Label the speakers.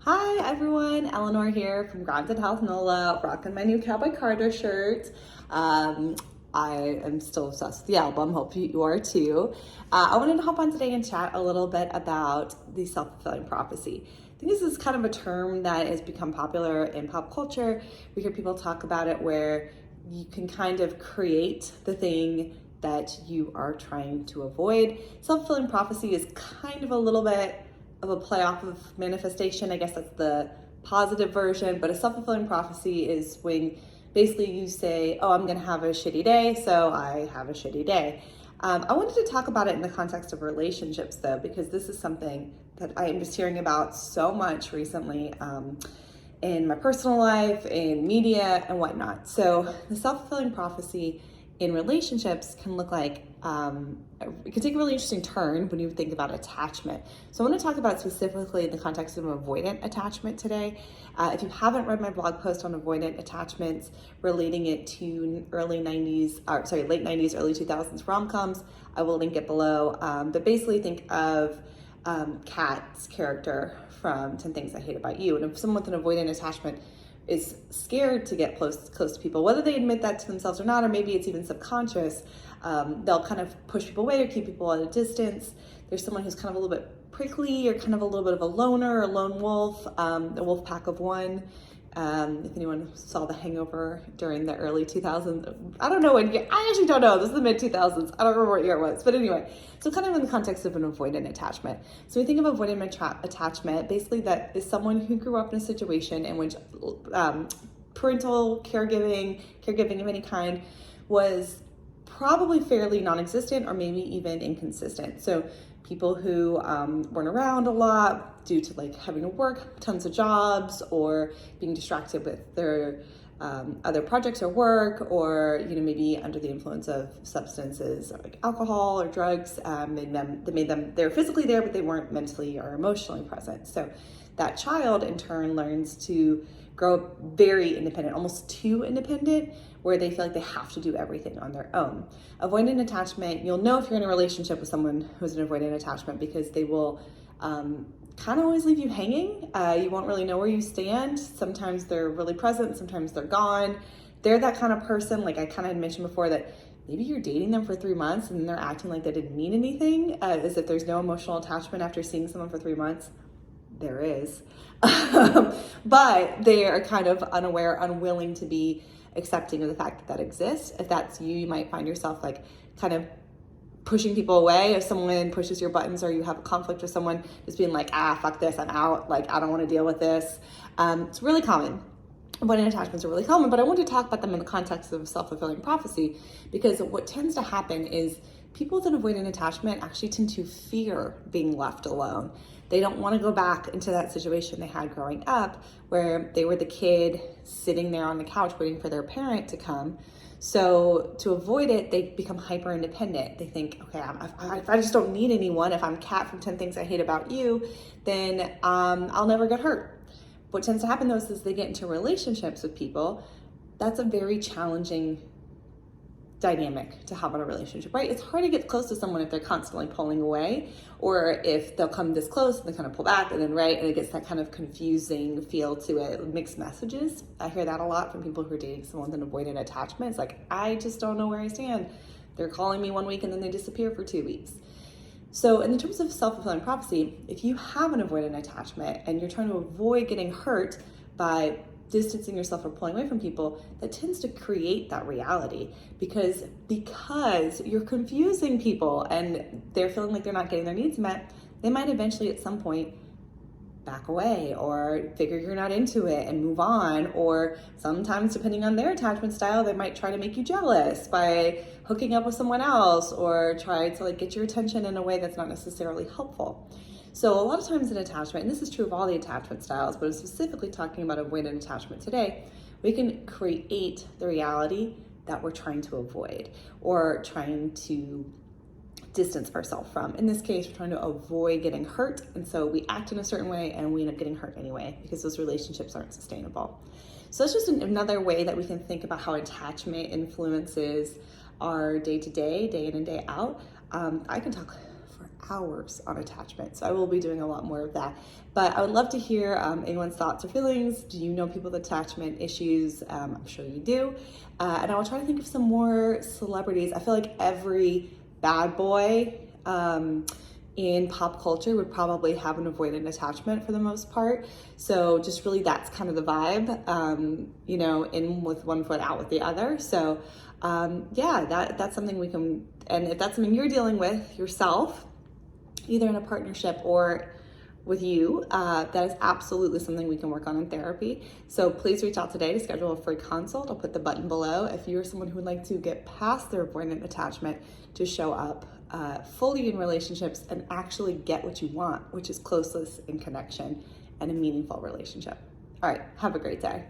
Speaker 1: Hi everyone, Eleanor here from Grounded Health NOLA, rocking my new Cowboy Carter shirt. I am still obsessed with the album, hope you are too. I wanted to hop on today and chat a little bit about the self-fulfilling prophecy. I think this is kind of a term that has become popular in pop culture. We hear people talk about it where you can kind of create the thing that you are trying to avoid. Self-fulfilling prophecy is kind of a little bit of a play off of manifestation. I guess that's the positive version, but a self-fulfilling prophecy is when basically you say, oh, I'm gonna have a shitty day, so I have a shitty day. I wanted to talk about it in the context of relationships though, because this is something that I am just hearing about so much recently in my personal life, in media and whatnot. So the self-fulfilling prophecy in relationships can look like, it can take a really interesting turn when you think about attachment. So I want to talk about it specifically in the context of avoidant attachment today. If you haven't read my blog post on avoidant attachments, relating it to late 90s, early 2000s rom-coms, I will link it below. But basically think of Kat's character from 10 Things I Hate About You. And if someone with an avoidant attachment is scared to get close to people, whether they admit that to themselves or not, or maybe it's even subconscious, they'll kind of push people away or keep people at a distance. There's someone who's kind of a little bit prickly or kind of a little bit of a loner or a lone wolf, a wolf pack of one. If anyone saw The Hangover during the early 2000s, I don't know when year, I actually don't know, this is the mid 2000s, I don't remember what year it was, but anyway, so kind of in the context of an avoidant attachment. So we think of avoidant attachment, basically that is someone who grew up in a situation in which parental caregiving of any kind was probably fairly non-existent or maybe even inconsistent. So people who weren't around a lot due to like having to work tons of jobs or being distracted with their other projects or work, or maybe under the influence of substances like alcohol or drugs, they're physically there but they weren't mentally or emotionally present. So that child in turn learns to grow up very independent, almost too independent, where they feel like they have to do everything on their own. Avoidant attachment, you'll know if you're in a relationship with someone who's an avoidant attachment because they will kind of always leave you hanging. You won't really know where you stand. Sometimes they're really present, sometimes they're gone. They're that kind of person, like I kind of had mentioned before, that maybe you're dating them for 3 months and they're acting like they didn't mean anything, as if there's no emotional attachment after seeing someone for 3 months. There is. But they are kind of unaware, unwilling to be accepting of the fact that that exists. If that's you, you might find yourself like kind of pushing people away. If someone pushes your buttons or you have a conflict with someone, just being like, fuck this, I'm out. Like, I don't want to deal with this. It's really common. Avoidant attachments are really common, but I want to talk about them in the context of self-fulfilling prophecy, because what tends to happen is people with an avoidant attachment actually tend to fear being left alone. They don't want to go back into that situation they had growing up where they were the kid sitting there on the couch waiting for their parent to come. So to avoid it, they become hyper independent. They think, okay, if I just don't need anyone, if I'm Kat from 10 Things I Hate About You, then I'll never get hurt. What tends to happen though is they get into relationships with people. That's a very challenging dynamic to have in a relationship, right? It's hard to get close to someone if they're constantly pulling away, or if they'll come this close and they kind of pull back and then right, and it gets that kind of confusing feel to it, mixed messages. I hear that a lot from people who are dating someone with an avoidant attachment. It's like, I just don't know where I stand. They're calling me 1 week and then they disappear for 2 weeks. So in the terms of self-fulfilling prophecy, if you have an avoidant attachment and you're trying to avoid getting hurt by distancing yourself or pulling away from people, that tends to create that reality because you're confusing people and they're feeling like they're not getting their needs met. They might eventually at some point back away or figure you're not into it and move on, or sometimes depending on their attachment style, they might try to make you jealous by hooking up with someone else or try to like get your attention in a way that's not necessarily helpful. So a lot of times in attachment, and this is true of all the attachment styles, but I'm specifically talking about avoidant attachment today, we can create the reality that we're trying to avoid or trying to distance ourselves from. In this case, we're trying to avoid getting hurt, and so we act in a certain way and we end up getting hurt anyway because those relationships aren't sustainable. So it's just another way that we can think about how attachment influences our day-to-day, day in and day out. I can talk for hours on attachment. So I will be doing a lot more of that. But I would love to hear anyone's thoughts or feelings. Do you know people with attachment issues? I'm sure you do. And I will try to think of some more celebrities. I feel like every bad boy in pop culture would probably have an avoidant attachment for the most part. So just really that's kind of the vibe, you know, in with one foot, out with the other. So yeah, that's something we can, and if that's something you're dealing with yourself, either in a partnership or with you, that is absolutely something we can work on in therapy. So please reach out today to schedule a free consult. I'll put the button below. If you're someone who would like to get past their avoidant attachment to show up fully in relationships and actually get what you want, which is closeness and connection and a meaningful relationship. All right, have a great day.